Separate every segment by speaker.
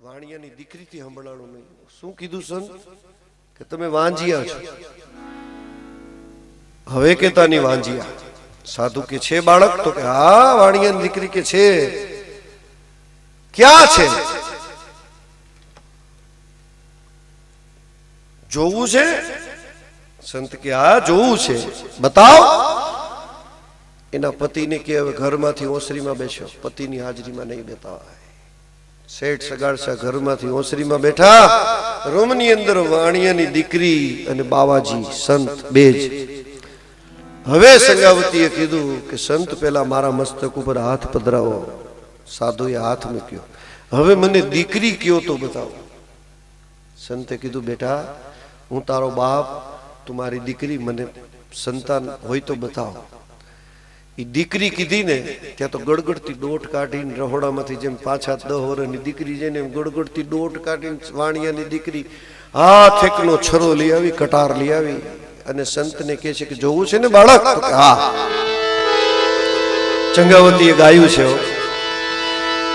Speaker 1: વાણિયાની દીકરીથી સંભળાણું નહીં. શું કીધું સંત કે તમે વાંજિયા છો? હવે કેતાની વાંજિયા? સાધુ કે છે બાળક? તો કે હા વાણિયાની દીકરી કે છે. ક્યાં છે? જોવું છે? સંત કે હા જોવું છે, બતાવ. એના પતિને કે હવે ઘરમાંથી ઓસરીમાં બેસો. પતિની હાજરીમાં નહીં બેતાવાય. શેઠ સગાડશા ઘરમાંથી ઓસરીમાં બેઠા. રૂમની અંદર વાણિયાની દીકરી અને બાવાજી સંત બે જ. હવે સંગાવતીએ કીધું કે સંત પેલા મારા મસ્તક ઉપર હાથ પધરાવો. સાધુએ હાથ મૂક્યો. હવે મને દીકરી કયો તો બતાવો. સંતે કીધું બેટા હું તારો બાપ, તું મારી દીકરી, મને સંતાન હોય તો બતાવો. એ દીકરી કીધી ને ત્યાં તો ગડગડતી દોટ કાઢીને રહોડામાંથી જેમ 5-10 વર્ષની દીકરી છે ને એમ ગડગડતી દોટ કાઢીને વાણિયાની દીકરી હાથ એકનો છરો લઈ આવી, કટાર લઈ આવી અને સંતને કહે છે કે જોવું છે ને બાળક? તો કે હા. ચંગાવતીએ ગાયું છે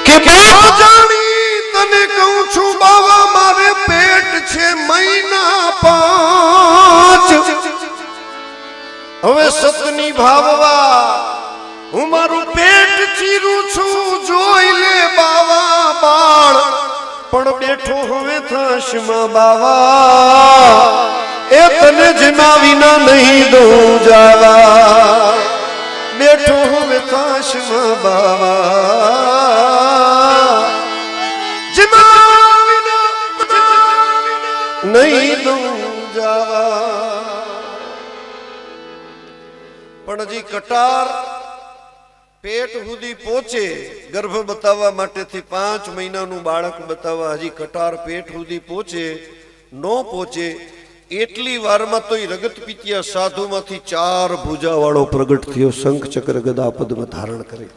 Speaker 1: કે બાપ જાણી તને કહું છું બાવા મારે પેટ છે મહિના 5. હવે સતની ભાવવા હું મારું પેટ ચીરું છું. જોઈ લે બાવા બાળ પણ બેઠો હવે થશમાં બાવા. એ તને જેના વિના નહીં દઉં જાવા. બેઠો હવે થશમાં બાવા. જેના વિના નહીં દઉં જાવા. પણ હજી કટાર પેટ સુધી પહોંચે. ગર્ભ બતાવવા માટેથી 5 મહિનાનું બાળક બતાવવા હજી કટાર પેટ સુધી પહોંચે. નો પહોંચે એટલી વારમાં તો રગત પીતિયા સાધુમાંથી 4 ભુજા વાળો પ્રગટ થયો. શંખ ચક્ર ગદા પદ્મ ધારણ કરી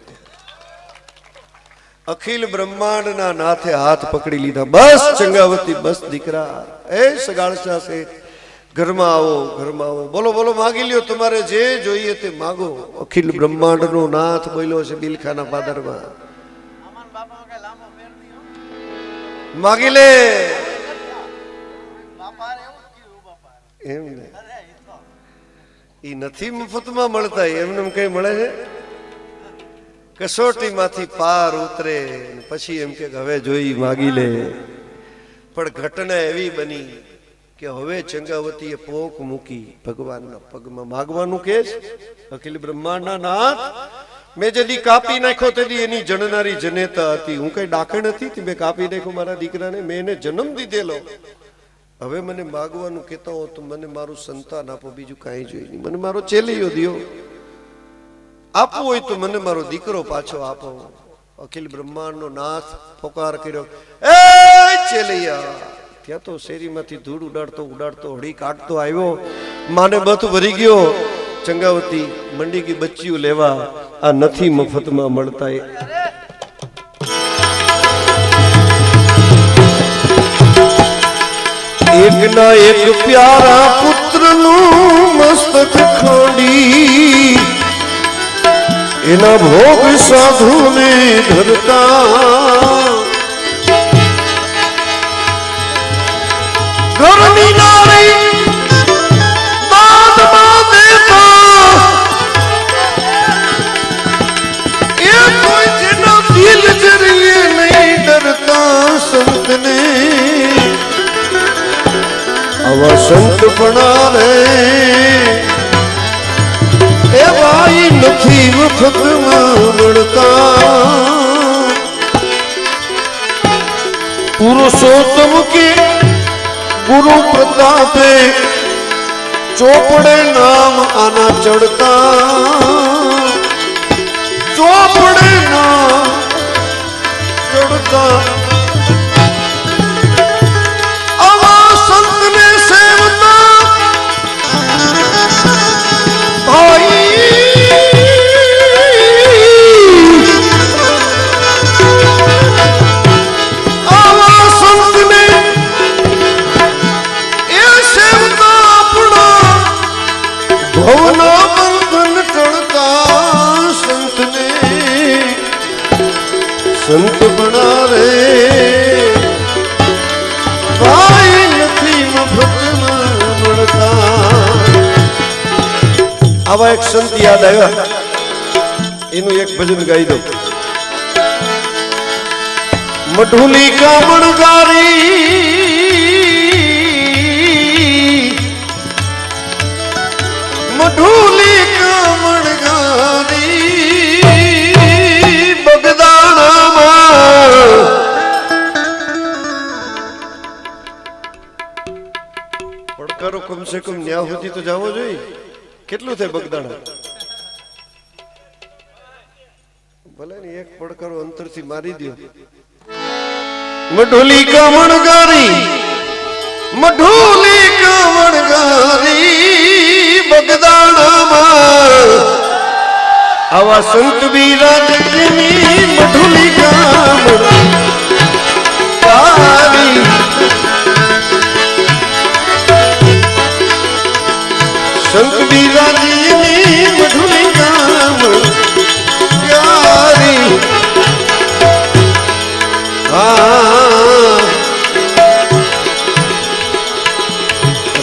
Speaker 1: અખિલ બ્રહ્માંડના નાથે હાથ પકડી લીધા. બસ ચંગાવતી, બસ દીકરા. એ સગાળશા શેઠ ઘરમાં આવો, ઘરમાં આવો. બોલો બોલો માગી લ્યો, તમારે જે જોઈએ તે માગો. અખિલ બ્રહ્માંડનો નાથ બોલ્યો છે બિલખાના પાદરમાં. માગી લે. એમ ને ઈ નથી મફતમાં મળતા, એમને કઈ મળે છે? કસોટીમાંથી પાર ઉતરે પછી એમ કે હવે જોઈ માગી લે. પણ ઘટના એવી બની કે હવે ચંગાવતીએ પોક મૂકી ભગવાનના પગમાં. માગવાનું કે અખિલ બ્રહ્માંડના નાથ, મેં જદી કાપી નાખ્યો તેથી એની જણનારી જનેતા હતી. હું કઈ ડાકણ હતી, મેં કાપી નાખ્યો મારા દીકરાને, મેં એને જન્મ દીધેલો. હવે મને માગવાનું કહેતા હો તો મને મારું સંતાન આપો, બીજું કાંઈ જોઈએ નહીં. મને મારો ચેલીયો દિયો. આપવું હોય તો મને મારો દીકરો પાછો આપો. અખિલ બ્રહ્માંડનો નાથ પોકાર કર્યો, એ ચેલૈયા. ત્યાં તો શેરીમાંથી ધૂળ ઉડાડતો ઉડાડતો હળી કાઢતો આવ્યો. માને બથ ભરી ગયો. ચંગાવતી મંડી ગઈ બચ્ચીઓ લેવા. આ નથી મફતમાં મળતા. એક ના એક પ્યારા પુત્રનું મસ્તક ખોડી એના ભોગ સાધુને ધરતા. ઘરની નારી દાનમાં દેતા એ કોઈ જેના દિલ જરીએ નહીં ડરતા. સંતને આવા સંત પણારે એ ભાઈ નથી મફતમાં મળતા. પુરુષોત્તમ કે ગુરુ પ્રતાપે ચોપડે નામ આના ચડતા. ચોપડે નામ ચડતા. આવા સંતને સેવતા ભાઈ આવા સંતને ભવના બંધન ટળતા. સંતને સંત બના રે आवा एक संत याद आया इनु एक भजन गाई दो। मढुली का मणगारी मढुली का मणगारी बगदाना પડકારો कम से कम न्या होती तो जावो जोई કેટલું થાય બગદાણા ભલે ને એક પડકારો અંતરથી મારી દો। મઢુલી का मणगारी मढुली का मणगारी बगदाणाમાં आवा संत बिराजनी मढुली का मणगारी संत बिराजनी मढुली का मणगारी।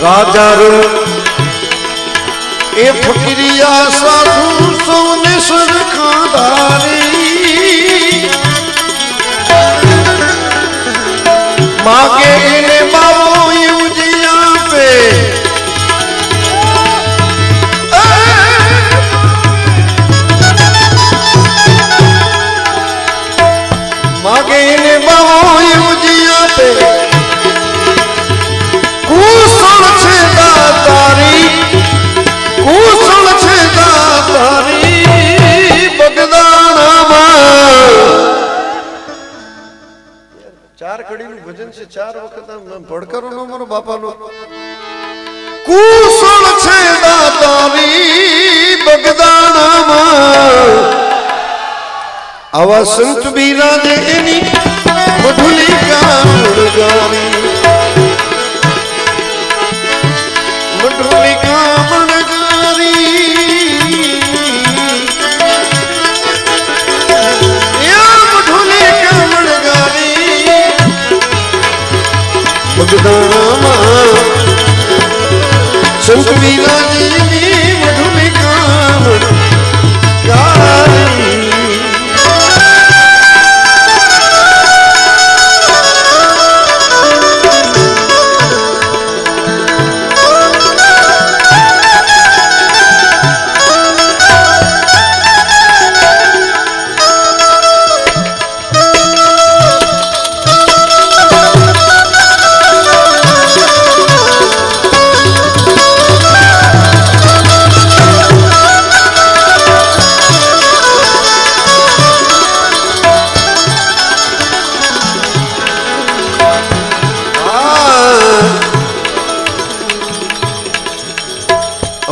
Speaker 1: राजा रो ए फकीरिया साधु सोने सरखादारी मागे इने बाबो यूजिया पे मागे इने बाबो यूजिया पे कुशल छे दातारी कुशल छे दातारी बगदाणाમાં। चार कड़ीનું ભજન છે ચાર વખત આમ પડકારો નો મારો બાપાનો। कुशल छे दातारी बगदाणाમાં आवा संत बिराजे एनी मढुली का मणगारी मढुली का मणगारी या मढुली का मणगारी बगदाणाમાં संत बिराजे एनी मढुली का मणगारी।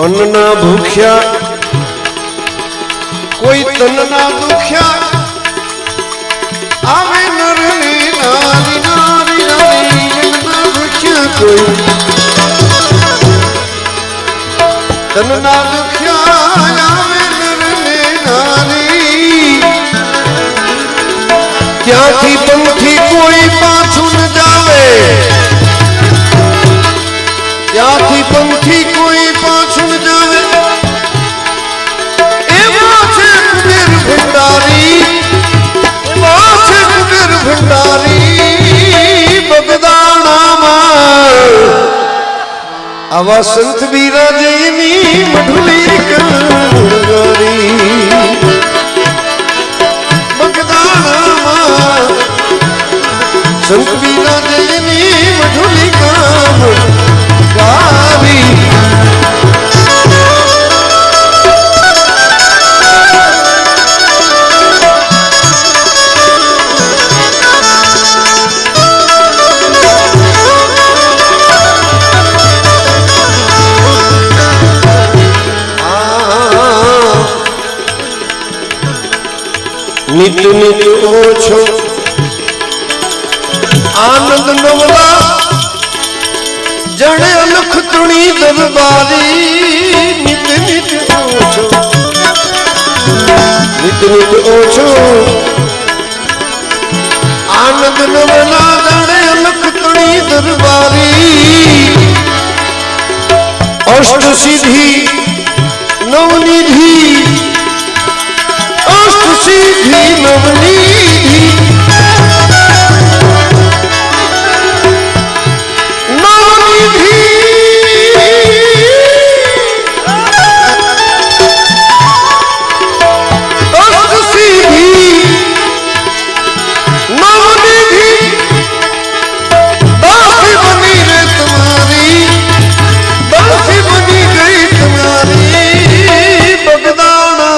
Speaker 1: अन्ना भूख्या कोई तन्ना दुख्या आवे नरनी नारी नारी नारी अन्ना भूख्या कोई तन्ना दुख्या आवे नरनी नारी क्या थी पंथी कोई पाछू न जावे क्या थी पंथी कोई पाछू न जावे एवा छे कुबेर भंडारी एवा छे कुबेर भंडारी बगदाणाમાં आवा संत बिराजेनी मढुली का मणगारी बगदाणाમાં संत बिराजेनी मढुली का मणगारी। नित नित ओछो आनंद नवला जड़े अलख तुणी दरबारी नित नित ओछो नित नित ओछो आनंद नवला जड़े अलख तुणी दरबारी अष्ट सिद्धि नवनिधि अष्ट सिद्धि नवनिधि नवनिधि अष्ट सिद्धि नवनिधि दासी बनी रे तुम्हारी दासी बनी गई तुम्हारी बगदाना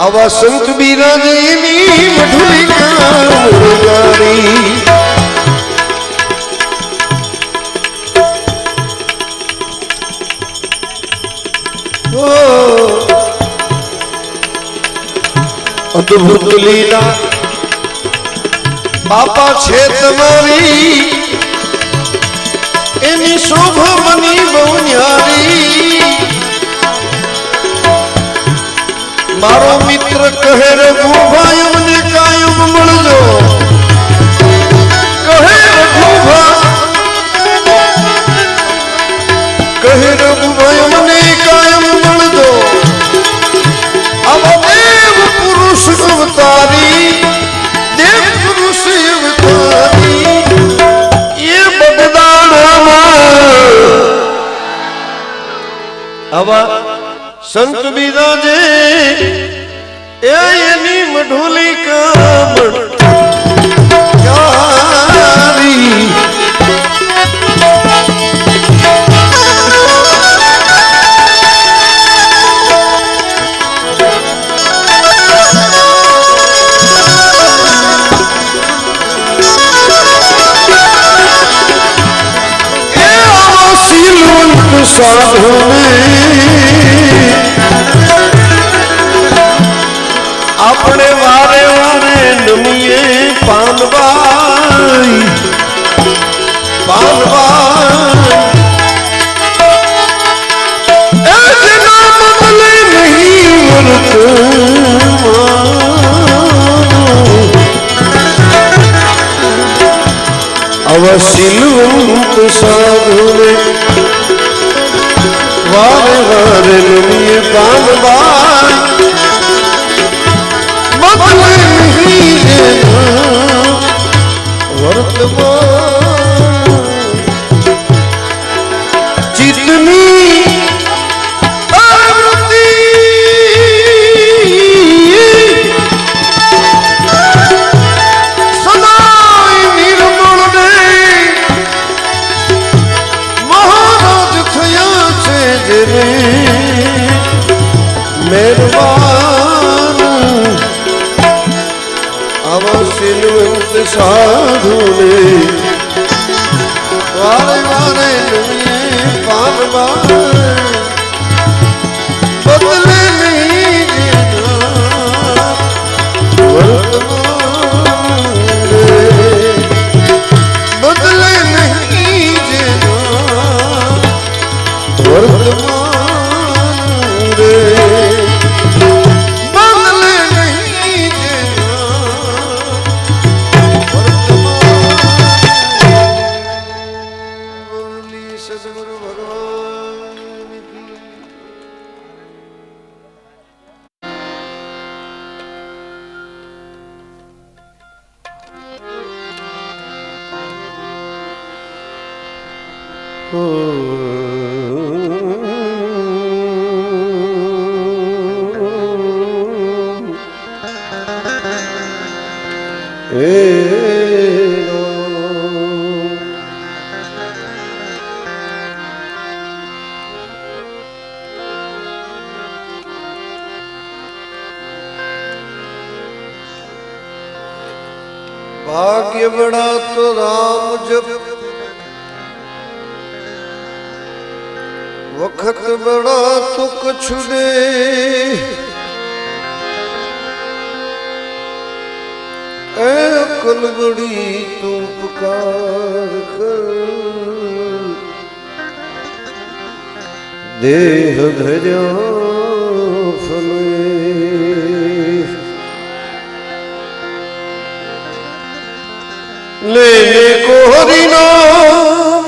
Speaker 1: आवा संत बिराजेनी मधुरी मुरारी अद्भुत लीला बापा छे तमारी एनी शोभा बनी बहु न्यारी मारो मित्र कहे रघुभा यमने कायम मळजो कहे रघुभा कहे रघुभा यमने कायम मळजो अब देव पुरुष अवतारी देव पुरुष अवतारी ये बगदाना अब संत बिराजे एनी मढोली कामण यारी सीलवंत साधु अपने वारे वारे नमिए पानबाई पानबाई ऐसे नाम बदले नहीं वर्त अवसिलवंत साधु ने वारे वारे नमिए पानबाई बदले नहीं देना वर्तमान जितनी आवृत्ति सदाई निर्मल ने महाराज थया छे जेने मेहरबान अवसिलवंत साधु ने वारे वारे नमिए पानबाई बदले नहीं देना वर्तमान बदले नहीं देना वर्तमान बदले नहीं देना सद्गुरु भगवान की भाग्य बड़ा तो राम जप वक्त बड़ा तो कुछ दे अकल बड़ी तू पुकार कर देह धर्या फले लेने को हरि नाम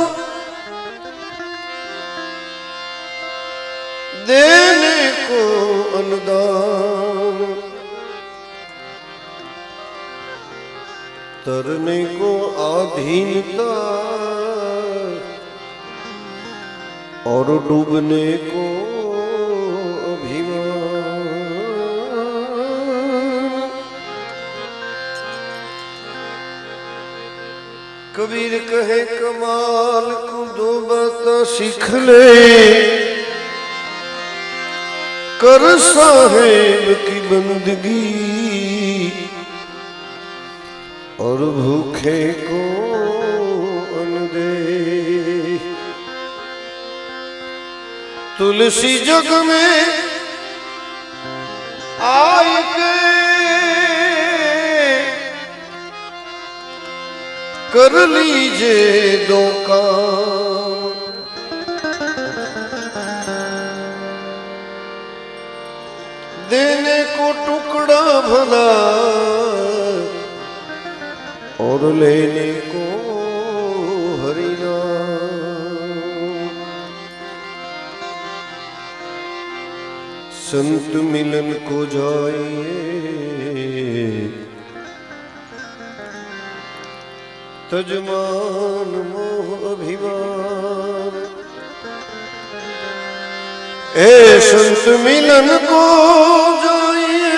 Speaker 1: तरने को आधीनता और डूबने को अभिमान। कबीर कहे कमाल को दो बात सीख ले, कर साहेब की बंदगी और भूखे को अन्न दे। तुलसी जग में आए के कर लीजे दो काम। देने को टुकड़ा भला और लेने को हरि नाम। संत मिलन को जाइए तजमान मोह अभिमान। ए संत मिलन को जाइए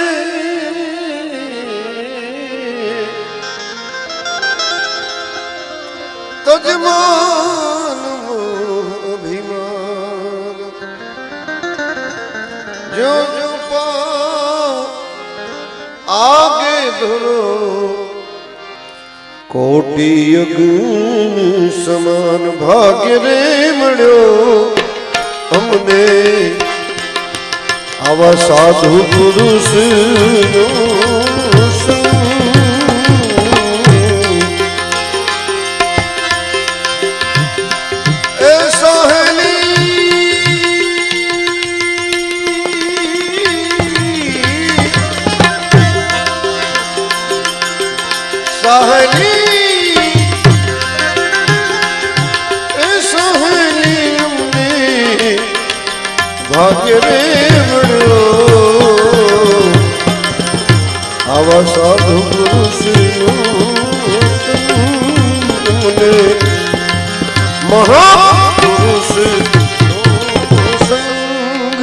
Speaker 1: तजमान मोह अभिमान। जो जो पाओ आगे धरो कोटि अग्नि समान। भाग्य रे मळ्यो हमने आवा साधु पुरुष नो संग। ए सहेली सहेली भाग्य रे बड़ो आवा साधु पुरुष ने महापुरुष संग।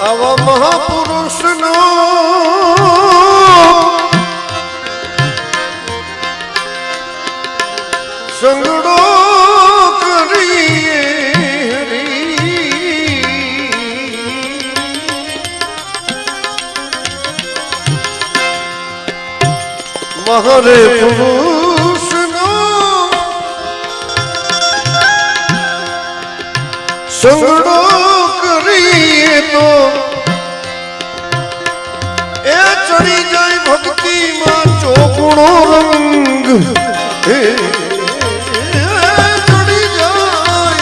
Speaker 1: आवा महापुरुष नो संगड़ो करिए हरि। महारे पुरुष नो संगड़ो करिए तो ए चढ़ी जाए भक्ति मां चौगुणो रंग। चढ़ी जाए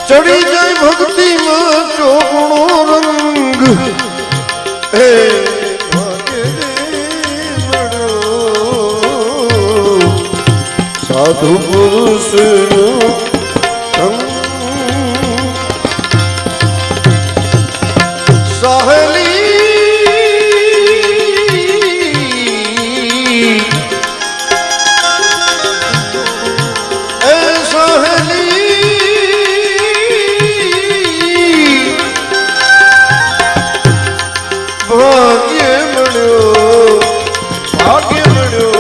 Speaker 1: चढ़ी जाए भक्ति मां चौगुणो रंग। साधु पुरुष सहेली ए सहेली भाग्य मळ्यो भाग्य मळ्यो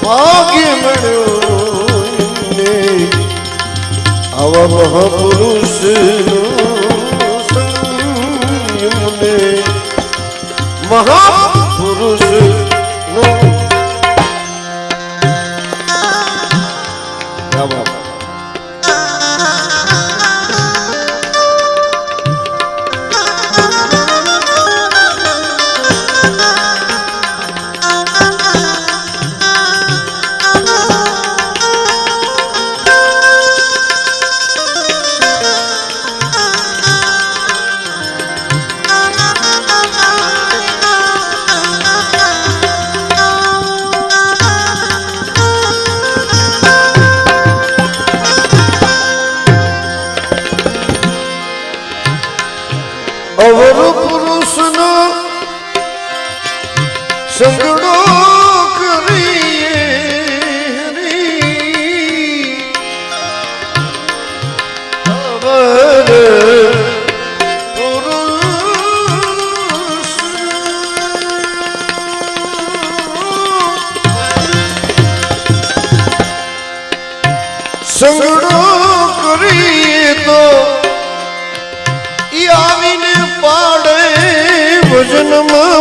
Speaker 1: भाग्य मळ्यो आवा महापुरुष नो संग ने महापुरुष नो। क्या बात।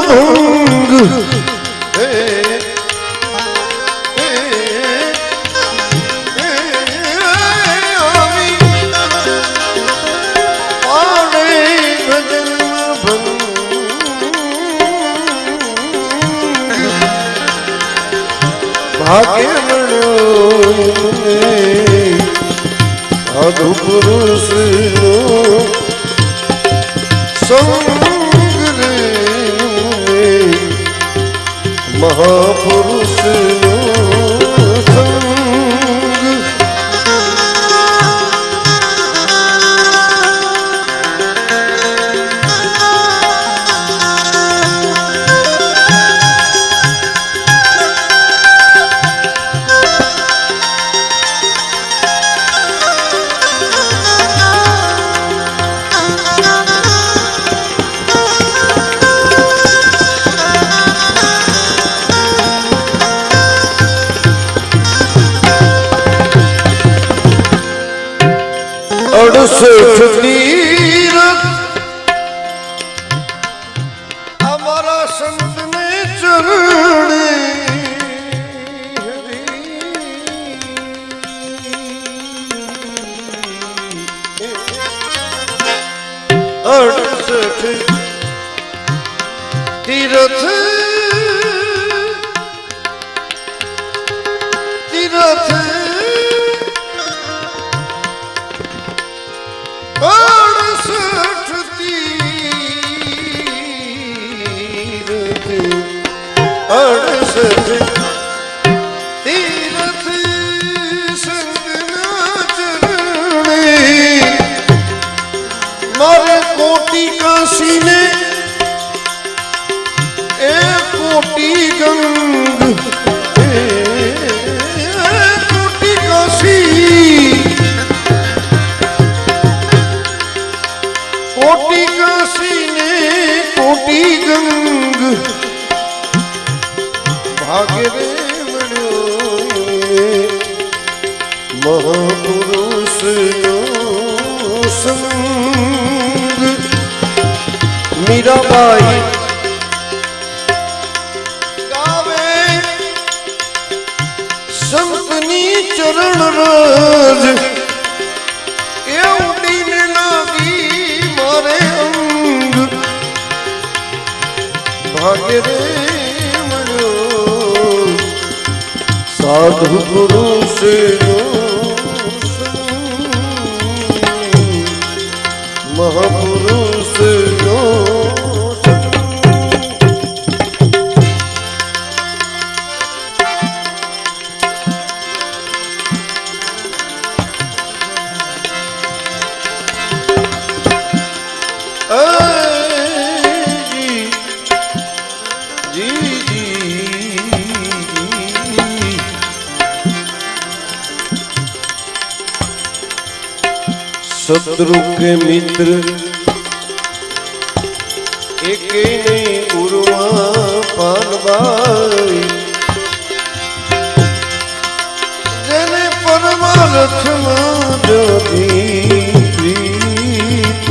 Speaker 1: भंग भाग्य साधु पुरुष संग महापुरुष संग अड़सठ तीरथ हमारा संत ने चरणे अड़सठ तीरथ तीरथ अड़सठ तीरथ संग चरणे मारे कोटि काशी ने एक कोटि गंग कोटि काशी कोटि काशी ने कोटि गंग भाग्य रे मणो महापुरुष संग मीराबाई गावे संतनी चरण राज भाग्य रे मनो साधु पुरुष महापुरुष शत्रु के मित्र एक नहीं उर्मा पानबाई जने परमार्थ जोगी प्रीत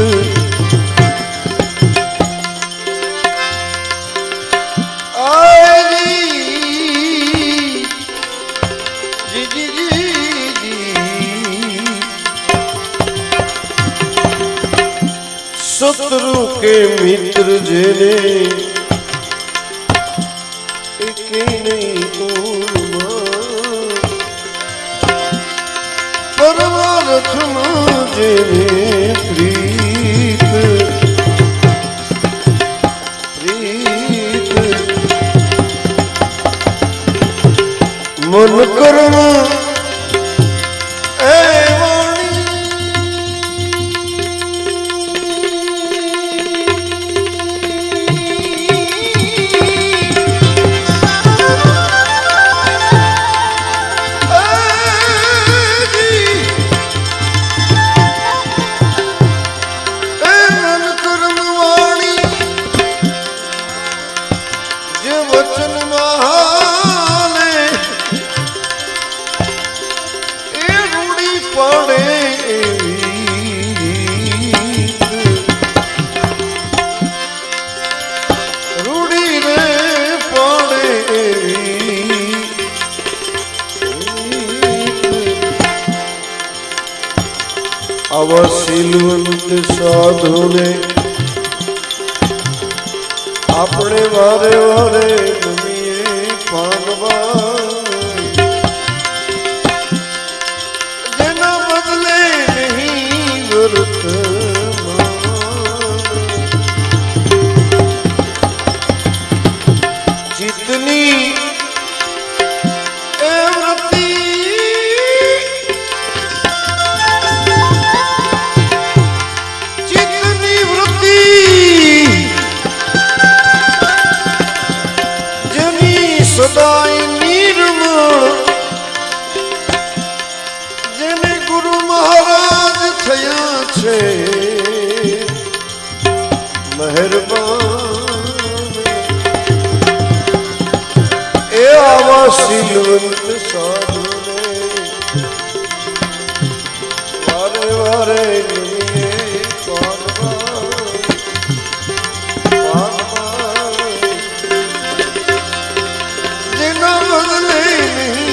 Speaker 1: शत्रु के मित्र जेने एक नहीं परमार्थ जेने प्रीत प्रीत मन कर्म આવા શીલવંત સાધુને આપણે વારે વારે ગમીએ પાનવા, જેના બદલે નહીં વર્તમાન, ચિત્તની સદાય નિર્મળ, જેને ગુરુ મહારાજ થયા છે મહેરબાન, એ આવા શીલવંત સાધુને વારે વારે ગમીએ પાનવા, જેના બદલે નહીં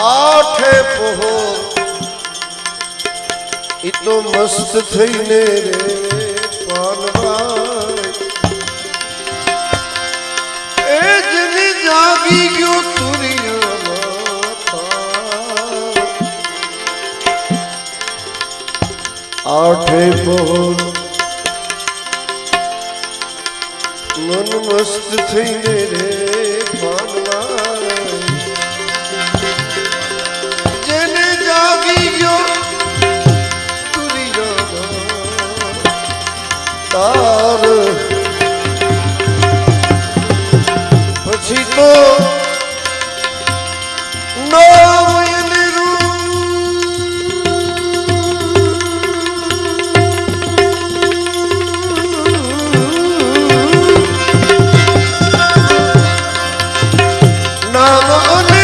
Speaker 1: આઠે પહોર ઈ તો મસ્ત થઈને રે પાનવાય, એ જેને જાગી ગયો તુરિયા, આઠે પહોર મન મસ્ત થઈને રે પાનવાય, જેને જાગી ગયો તાર, પછી તો નામ એને નામ અને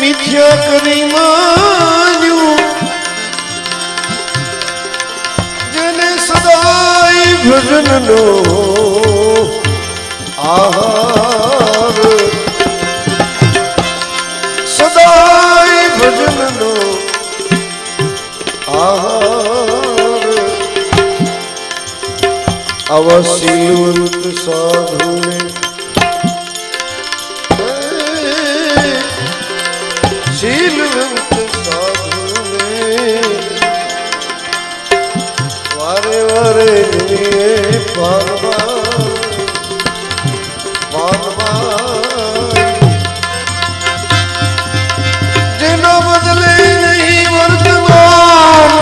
Speaker 1: મિથ્યા કરી માન્યું, જેને સદાય ભજનનો આહાર, સદાય ભજનનો આહાર, આવા શીલવંત સાધુને શીલવંત સાધુને વારે વારે ગમીએ પાનવા, જેના બદલે નહીં વર્તમાન,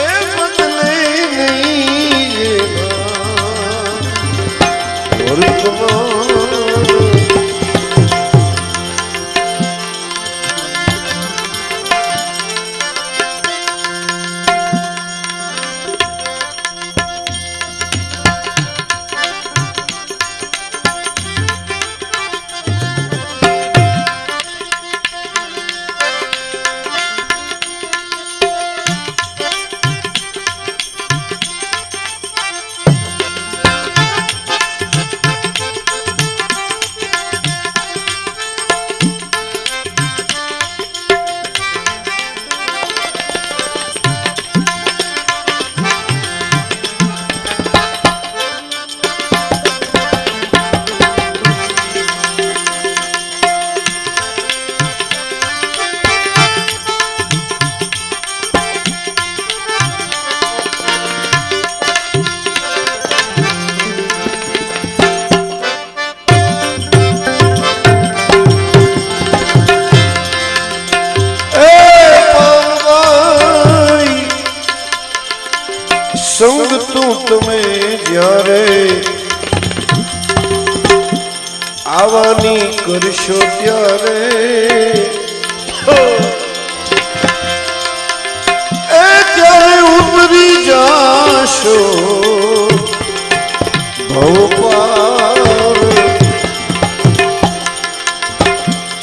Speaker 1: એ બદલે નહીં વર્તમાન. કરશો ત્યારે એ ત્યારે ઉતરી જાશો ભવપાર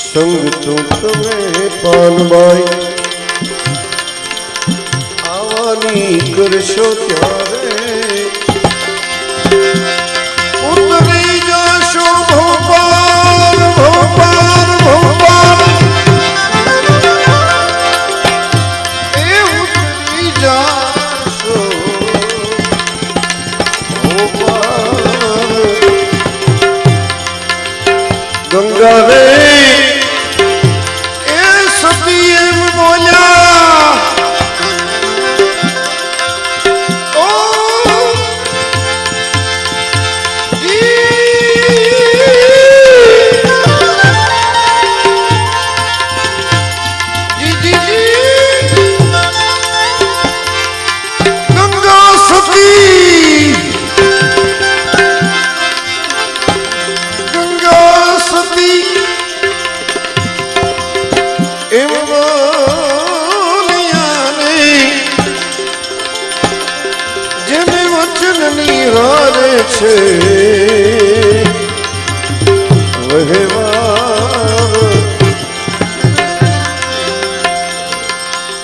Speaker 1: સંગ તું તમે પાનબાઈ આવવાની કરશો ત્યારે ઉતરી જાશો ભોપાલ ભોપાલ ભોપાલ એ ઉતરી જાશો ભોપાલ ગંગા રે એ સતી એમ બોલ્યા છે વહેવાર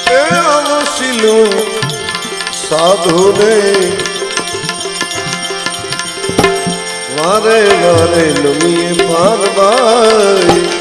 Speaker 1: એ અવસીલું સાધુને વારે વારે નમીએ પાનબાઈ